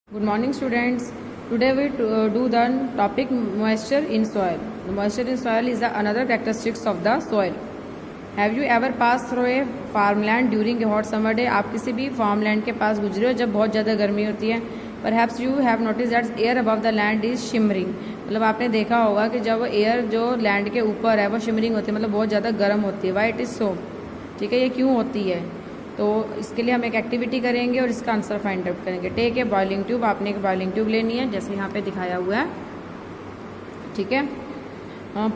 Good morning, students. Today we do the topic moisture in soil. The moisture in soil is another characteristics of the soil. Have you ever passed through a farmland during a hot summer day? आप किसी भी farmland के पास गुजरे हो जब बहुत ज़्यादा गर्मी होती है. Perhaps you have noticed that air above the land is shimmering. मतलब आपने देखा होगा कि जब एयर जो लैंड के ऊपर है वो शिमरिंग होती है, मतलब बहुत ज़्यादा गर्म होती है. Why it is so? ठीक है, ये क्यों होती है? तो इसके लिए हम एक एक्टिविटी करेंगे और इसका आंसर फाइंड आउट करेंगे. Take a boiling tube. आपने एक बॉइलिंग ट्यूब लेनी है जैसे यहाँ पे दिखाया हुआ है. ठीक है.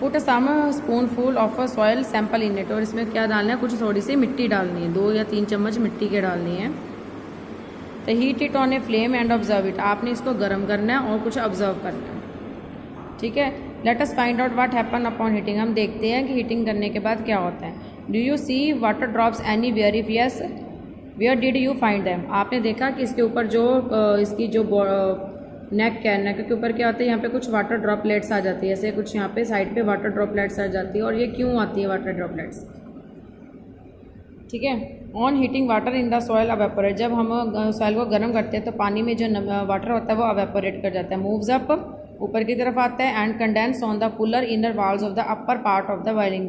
Put some spoon full of a soil sample in it. और इसमें क्या डालना है? कुछ थोड़ी सी मिट्टी डालनी है, 2 या 3 चम्मच मिट्टी के डालनी है. तो heat it on a flame and observe it. आपने इसको गर्म करना है और कुछ ऑब्जर्व करना है. ठीक है. Let us find out what happen upon heating. हम देखते हैं कि हीटिंग करने के बाद क्या होता है. Do you see water drops anywhere? If yes, where did you find them? आपने देखा कि इसके ऊपर जो इसकी जो नेक है, नेक के ऊपर क्या होता है? यहाँ पे कुछ वाटर ड्रॉपलेट्स आ जाती है, ऐसे कुछ यहाँ पे साइड पे वाटर ड्रॉपलेट्स आ जाती है. और ये क्यों आती है वाटर ड्रॉपलेट्स? ठीक है. On heating water in the soil evaporate. जब हम सॉयल को गर्म करते हैं तो पानी में जो वाटर होता है वो अवेपोरेट कर जाता है, मूव्स अप, ऊपर की तरफ आता है, and condense on the puller inner walls of the upper part of the boiling.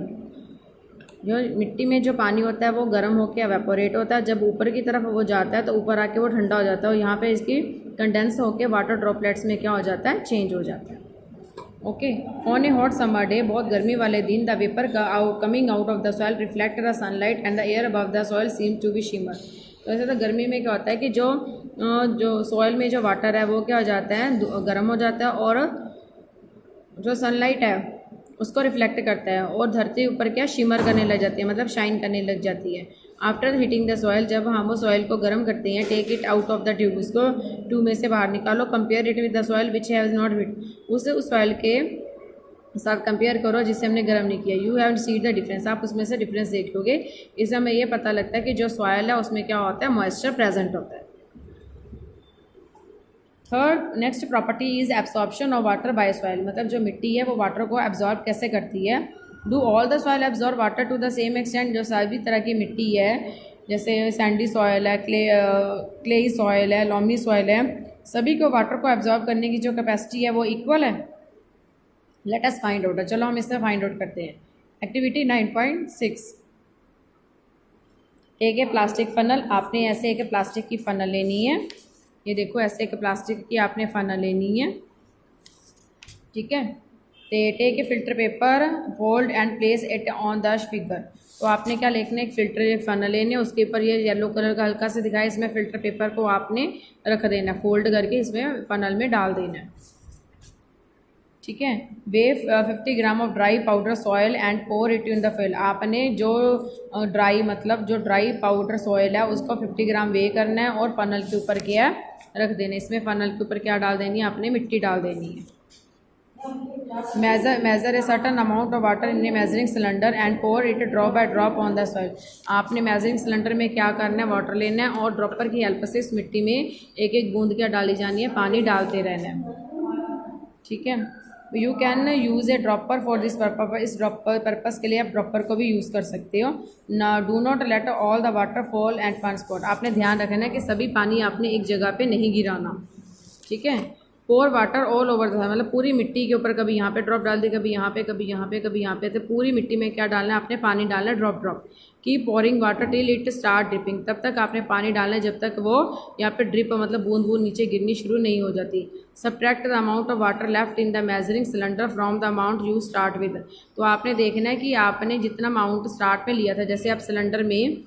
जो मिट्टी में जो पानी होता है वो गर्म होकर अवेपोरेट होता है. जब ऊपर की तरफ वो जाता है तो ऊपर आके वो ठंडा हो जाता है और यहाँ पे इसकी कंडेंस होकर वाटर ड्रॉपलेट्स में क्या हो जाता है? चेंज हो जाता है. Okay. On a hot summer day, बहुत गर्मी वाले दिन, the vapour coming out of the soil reflect the sunlight and the air above the soil seem to be shimmer. तो ऐसे तो गर्मी में क्या होता है कि जो सॉइल में जो वाटर है वो क्या हो जाता है? गर्म हो जाता है और जो सनलाइट है उसको रिफ्लेक्ट करता है और धरती ऊपर क्या शिमर करने लग जाती है, मतलब शाइन करने लग जाती है. आफ्टर हीटिंग द सॉइल, जब हम वो सॉइल को गर्म करते हैं, take it out of the tube. उसको ट्यूब में से बाहर निकालो. Compare it with the soil which has not heat. उसे उस सॉइल के साथ कंपेयर करो जिसे हमने गर्म नहीं किया. You have seed the difference. आप उसमें से डिफरेंस देख लोगे. इससे हमें ये पता लगता है कि जो सॉइल है उसमें क्या होता है? मॉइस्चर प्रेजेंट होता है. Third next property is absorption of water bye soil. मतलब जो मिट्टी है वो वाटर को एब्जॉर्ब कैसे करती है? Do all the soil absorb water to the same extent. जो सभी तरह की मिट्टी है, जैसे सैंडी सॉइल है, क्लेई सॉइल है, लॉमी सॉइल है, सभी को वाटर को एब्जॉर्ब करने की जो कैपेसिटी है वो इक्वल है? Let us find out. चलो हम इससे फाइंड आउट करते हैं. एक्टिविटी 9.6. एक है प्लास्टिक फनल. आपने ऐसे एक प्लास्टिक की फनल लेनी है. ये देखो, ऐसे एक प्लास्टिक की आपने फनल लेनी है. ठीक है. Take a filter paper, fold and place it on the figure. तो आपने क्या लिखना है? एक फिल्टर फनल लेने, उसके ऊपर ये येलो कलर का हल्का से दिखाया, इसमें फिल्टर पेपर को आपने रख देना, फोल्ड करके इसमें फनल में डाल देना है. ठीक है. Weigh 50 gram of dry powder soil and pour it in the fill. आपने जो ड्राई मतलब जो ड्राई पाउडर सॉयल है उसको 50 ग्राम वे करना है और फनल के ऊपर क्या रख देना. इसमें फनल के ऊपर क्या डाल देनी है? आपने मिट्टी डाल देनी है. Measure a certain amount of water in a measuring cylinder and pour it drop by drop on the soil. आपने मेजरिंग सिलेंडर में क्या करना है? वाटर लेना है और ड्रॉपर की हेल्प से इस मिट्टी में एक एक बूंद क्या डाली जानी है? पानी डालते रहना है. ठीक है. You can use A dropper for this purpose. इस ड्रॉपर पर्पज़ के लिए आप ड्रॉपर को भी यूज़ कर सकते हो. ना do not let all the water fall eight one spot. आपने ध्यान रखना है कि सभी पानी आपने एक जगह पे नहीं गिराना. ठीक है. पोर वाटर ऑल ओवर द, मतलब पूरी मिट्टी के ऊपर, कभी यहाँ पे ड्रॉप डाल दी, कभी यहाँ पे, कभी यहाँ पे, कभी यहाँ पे. तो पूरी मिट्टी में क्या डालना है? आपने पानी डालना है, drop drop. Keep pouring water till it start dripping. तब तक आपने पानी डालना है जब तक वो यहाँ पे ड्रिप मतलब बूंद बूंद नीचे गिरनी शुरू नहीं हो जाती. Subtract the amount of water left in the measuring cylinder from the amount you start with. तो आपने देखना है कि आपने जितना अमाउंट स्टार्ट में लिया था, जैसे आप सिलेंडर में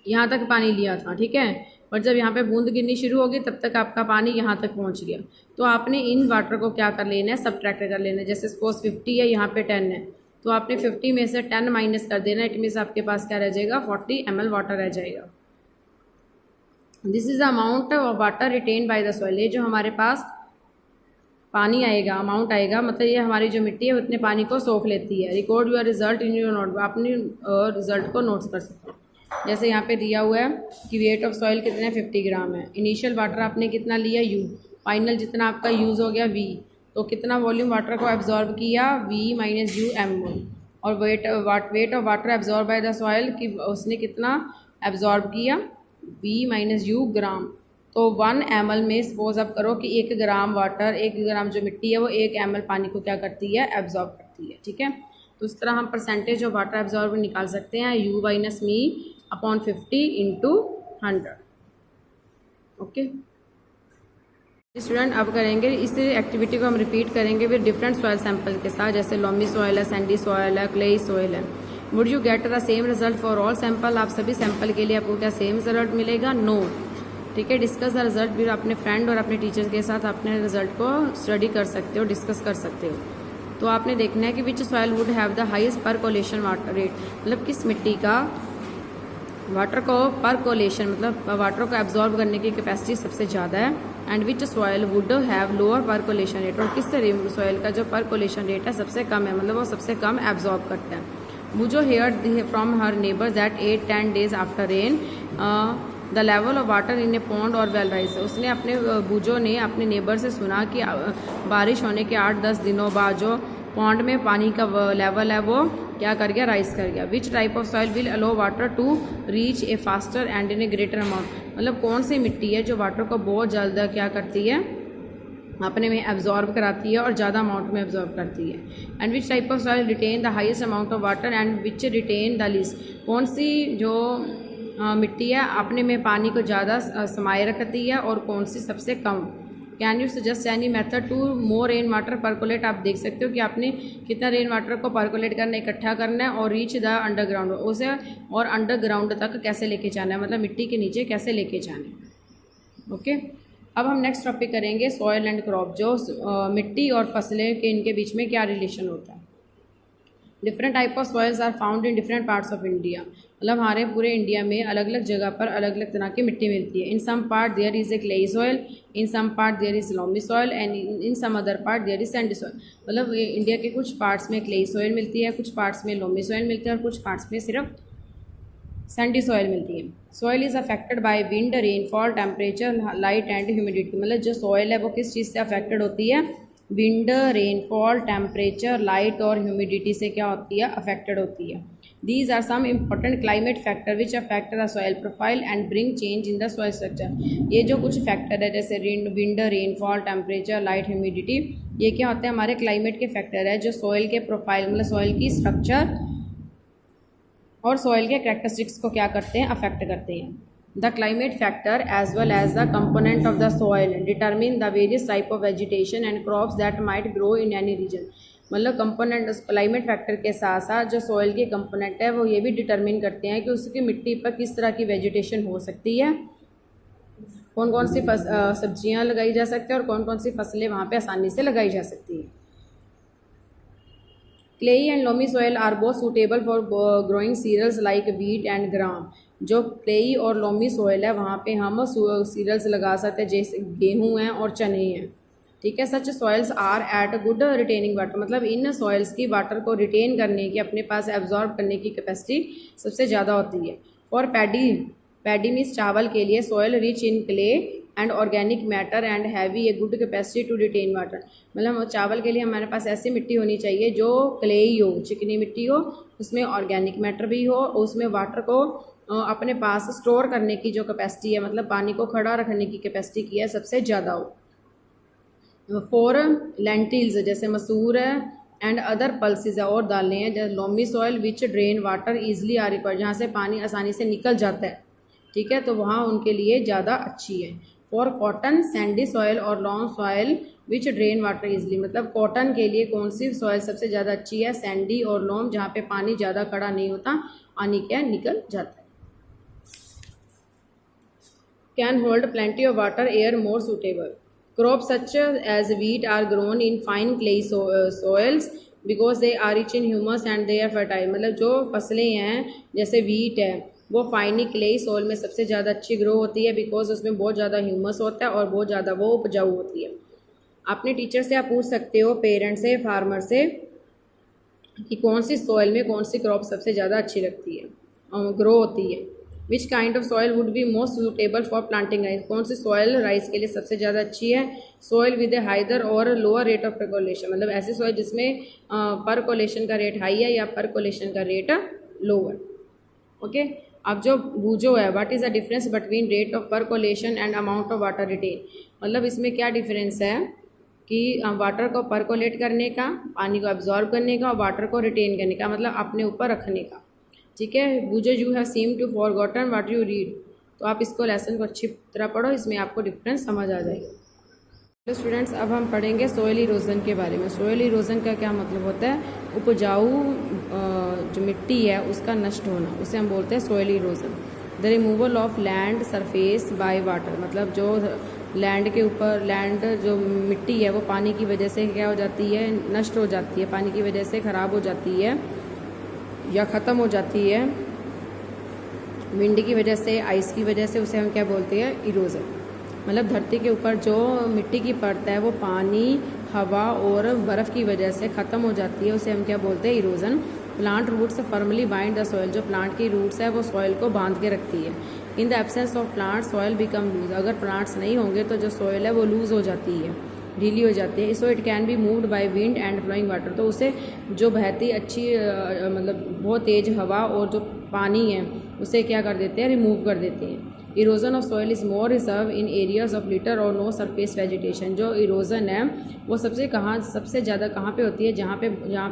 यहाँ तक पानी लिया था, ठीक है, और जब यहाँ पे बूंद गिरनी शुरू होगी तब तक आपका पानी यहाँ तक पहुँच गया. तो आपने इन वाटर को क्या कर लेना है? सब्ट्रैक्ट कर लेना है. जैसे सपोज 50 है, यहाँ पे 10 है, तो आपने 50 में से 10 माइनस कर देना. इट मीन्स आपके पास क्या रह जाएगा? 40 ml वाटर रह जाएगा. This is the amount of water written by the soil. ये जो हमारे पास पानी आएगा, अमाउंट आएगा, मतलब ये हमारी जो मिट्टी है उतने पानी को सोख लेती है. Record your result in your note. अपने रिजल्ट को नोट्स कर सकते हो. जैसे यहाँ पे दिया हुआ है कि वेट ऑफ सॉइल कितने 50 ग्राम है. इनिशियल वाटर आपने कितना लिया? U. फाइनल जितना आपका यूज़ हो गया V. तो कितना वॉल्यूम वाटर को एब्जॉर्ब किया? V minus U m. और weight of water absorb by the soil कि उसने कितना एब्जॉर्ब किया? V माइनस U ग्राम। तो 1 ml में सपोज आप करो कि 1 ग्राम वाटर, 1 ग्राम जो मिट्टी है वो 1 ml पानी को क्या करती है, एब्जॉर्ब करती है। ठीक है, तो इस तरह हम परसेंटेज ऑफ वाटर एब्जॉर्ब निकाल सकते हैं, U माइनस मी अपॉन 50 इंटू 100। ओके स्टूडेंट, अब करेंगे इस एक्टिविटी को हम रिपीट करेंगे विद डिफरेंट सॉइल सैंपल के साथ, जैसे लोमी सॉइल है, सैंडी सॉइल है, क्लेई सॉइल है। Would you get the same result for all sample? आप सभी सैंपल के लिए आपको क्या सेम रिजल्ट मिलेगा? नो। ठीक है, डिस्कस द रिजल्ट भी अपने फ्रेंड और अपने टीचर के साथ अपने रिजल्ट को स्टडी कर सकते हो, डिस्कस कर सकते हो। तो आपने देखना है कि विच soil would have the highest percolation water rat, मतलब किस मिट्टी का वाटर को परकोलेशन मतलब वाटर को एब्जॉर्ब करने की कैपेसिटी सबसे ज़्यादा है, and which soil would have lower percolation rate, और किस सॉइल का जो परकोलेशन रेट है सबसे कम है, मतलब वो सबसे कम एब्जॉर्ब करता है। Boojho here from her neighbour that 8-10 days after rain the level of water in a pond और वेल राइज। उसने अपने बुजो ने अपने नेबर से सुना कि बारिश होने के 8-10 दिनों बाद जो पॉन्ड में पानी का लेवल है वो क्या कर गया, राइज कर गया। Which type of soil will allow water to reach a faster and in a greater amount, मतलब कौन सी मिट्टी है जो वाटर को बहुत ज़्यादा क्या करती है, अपने में एब्जॉर्ब कराती है और ज़्यादा अमाउंट में एब्जॉर्ब करती है। And which type of soil retain the highest amount of water and which retain the least, कौन सी जो मिट्टी है अपने में पानी को ज़्यादा समाये रखती है और कौन सी सबसे कम। Can you suggest any method to more rain water percolate? आप देख सकते हो कि आपने कितना रेन वाटर को परकोलेट करना, इकट्ठा करना है और रीच द अंडरग्राउंड, उसे और अंडरग्राउंड तक कैसे लेके जाना है, मतलब मिट्टी के नीचे कैसे लेके जाना है। ओके, अब हम नेक्स्ट टॉपिक करेंगे सॉयल एंड क्रॉप, जो मिट्टी और फसलें के इनके बीच में क्या रिलेशन होता है। Different type of soils are found in different parts of India, मतलब हमारे पूरे इंडिया में अलग अलग जगह पर अलग अलग तरह की मिट्टी मिलती है। In some part there is a clayey soil, in some part there is loamy soil and in some other part there is sandy soil, मतलब इंडिया के कुछ पार्ट्स में क्लेई सॉइल मिलती है, कुछ पार्ट्स में लोमी सॉइल मिलती है और कुछ पार्ट्स में सिर्फ सैंडी सॉइल मिलती है। Soil is affected by wind, rainfall, temperature, light and humidity, मतलब जो सॉइल है वो किस चीज़ से अफेक्टेड होती है, विंड, रेनफॉल, टेम्परेचर, लाइट और ह्यूमिडिटी से क्या होती है, अफेक्टेड होती है। These are some important climate factor which affect the soil profile and bring change in the soil structure. ये जो कुछ फैक्टर है जैसे wind, rainfall, temperature, light, humidity, ये क्या होते हैं, हमारे क्लाइमेट के फैक्टर है जो सॉइल के प्रोफाइल मतलब सॉइल की स्ट्रक्चर और सॉइल के कैरेक्टरिस्टिक्स को क्या करते हैं, अफेक्ट करते हैं। The climate factor as well as the component of the soil determine the various type of vegetation and crops that might grow in any region, मतलब कंपोनेंट क्लाइमेट फैक्टर के साथ साथ जो सॉइल के कंपोनेंट है वो ये भी डिटरमिन करते हैं कि उसकी मिट्टी पर किस तरह की वेजिटेशन हो सकती है, कौन कौन सी सब्जियां लगाई जा सकती है और कौन कौन सी फसलें वहाँ पे आसानी से लगाई जा सकती है। Clayey and loamy soil are both suitable for growing cereals like wheat and gram, जो क्लेई और लोमी सॉइल है वहाँ पे हम सीरियल्स लगा सकते हैं जैसे गेहूँ हैं और चने हैं। ठीक है, such soils are at good retaining water, मतलब इन सॉइल्स की वाटर को रिटेन करने की, अपने पास एब्जॉर्ब करने की कैपेसिटी सबसे ज़्यादा होती है। फॉर पैडी मीन्स चावल के लिए soil rich in clay and organic matter and heavy a good capacity to retain water, मतलब चावल के लिए हमारे पास ऐसी मिट्टी होनी चाहिए जो क्लेई हो, चिकनी मिट्टी हो, उसमें ऑर्गेनिक मैटर भी हो, उसमें वाटर को अपने पास स्टोर करने की जो कैपेसिटी है, मतलब पानी को खड़ा रखने की कैपेसिटी की है, सबसे ज़्यादा हो। फॉर लेंटिल्स जैसे मसूर है एंड अदर पल्सेस है और दालें हैं, जैसे loamy soil which drain water easily are required, जहाँ से पानी आसानी से निकल जाता है। ठीक है, तो वहाँ उनके लिए ज़्यादा अच्छी है। फॉर कॉटन सैंडी सॉइल और long soil which drain water easily, मतलब कॉटन के लिए कौन सी सॉइल सबसे ज़्यादा अच्छी है, सैंडी और लॉन्ग, जहाँ पे पानी ज़्यादा खड़ा नहीं होता, पानी क्या निकल जाता है। Can hold plenty of water, air more suitable. Crops such as wheat are grown in fine clay soils because they are rich in humus and they are fertile, मतलब जो फसलें हैं जैसे वीट है वो फाइनी क्लेई सोइल में सबसे ज़्यादा अच्छी ग्रो होती है बिकॉज उसमें बहुत ज़्यादा ह्यूमस होता है और बहुत ज़्यादा वो उपजाऊ होती है। अपने टीचर से आप पूछ सकते हो, पेरेंट्स से, फार्मर से, कि कौन सी सॉइल में कौन सी क्रॉप सबसे ज़्यादा अच्छी लगती है और ग्रो होती है। Which kind of soil would be most suitable for planting rice, कौन सी सॉइल राइस के लिए सबसे ज़्यादा अच्छी है। सॉइल विद ए हाइदर और लोअर रेट ऑफ परकोलेशन, मतलब ऐसी सॉइल जिसमें परकोलेशन का रेट हाई है या परकोलेशन का रेट लोअर। ओके, अब जो बूझो है, what is the difference between rate of percolation and amount of water retain, मतलब इसमें क्या डिफरेंस है कि वाटर को परकोलेट करने का, पानी को एब्जॉर्ब करने का, और वाटर को रिटेन करने का, मतलब अपने ऊपर रखने का। ठीक है, Boojho you have seem to forgotten what you read, तो आप इसको लेसन को अच्छी तरह पढ़ो, इसमें आपको डिफरेंस समझ आ जाएगा। तो स्टूडेंट्स अब हम पढ़ेंगे सोइल इरोजन के बारे में। सोइल इरोजन का क्या मतलब होता है? उपजाऊ जो मिट्टी है उसका नष्ट होना, उसे हम बोलते हैं soil erosion. The removal of land surface by water, मतलब जो लैंड के ऊपर, लैंड जो मिट्टी है वो पानी की वजह से क्या हो जाती है? नष्ट हो जाती है, पानी की वजह से ख़राब हो जाती है या ख़त्म हो जाती है, विंड की वजह से, आइस की वजह से, उसे हम क्या बोलते हैं? इरोजन। मतलब धरती के ऊपर जो मिट्टी की परत है वो पानी, हवा और बर्फ़ की वजह से ख़त्म हो जाती है, उसे हम क्या बोलते हैं? Erosion. Plant roots firmly bind the soil, जो प्लांट की रूट्स है वो सॉइल को बांध के रखती है। In the absence of plant soil become loose, अगर प्लांट्स नहीं होंगे तो जो सॉइल है वो लूज़ हो जाती है, ढीली हो जाती है। So it can be moved by wind and flowing water, तो उसे जो बहती अच्छी मतलब बहुत तेज़ हवा और जो पानी है उसे क्या कर देते हैं? रिमूव कर देते हैं। Erosion of soil is more reserve in areas of litre और नो सरफेस वेजिटेशन, जो इरोजन है वो सबसे ज़्यादा कहाँ पे होती है? जहाँ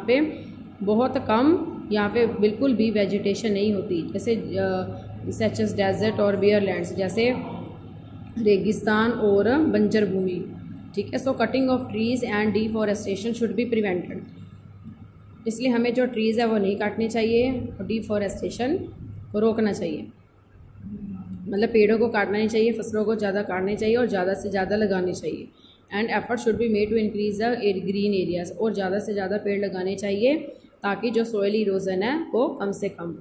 पे बहुत कम, यहाँ पे बिल्कुल भी वेजिटेशन नहीं होती, जैसे सच एज डेजर्ट और बेयर लैंड्स, जैसे रेगिस्तान और बंजर भूमि। ठीक है, सो cutting of trees and deforestation should be prevented, इसलिए हमें जो ट्रीज़ है वो नहीं काटने चाहिए और डिफॉरेस्टेशन को रोकना चाहिए, मतलब पेड़ों को काटना नहीं चाहिए, फसलों को ज़्यादा काटनी चाहिए और ज़्यादा से ज़्यादा लगानी चाहिए। And effort should be made to increase the green areas, और ज़्यादा से ज़्यादा पेड़ लगाने चाहिए ताकि जो सोइल इरोजन है वो कम से कम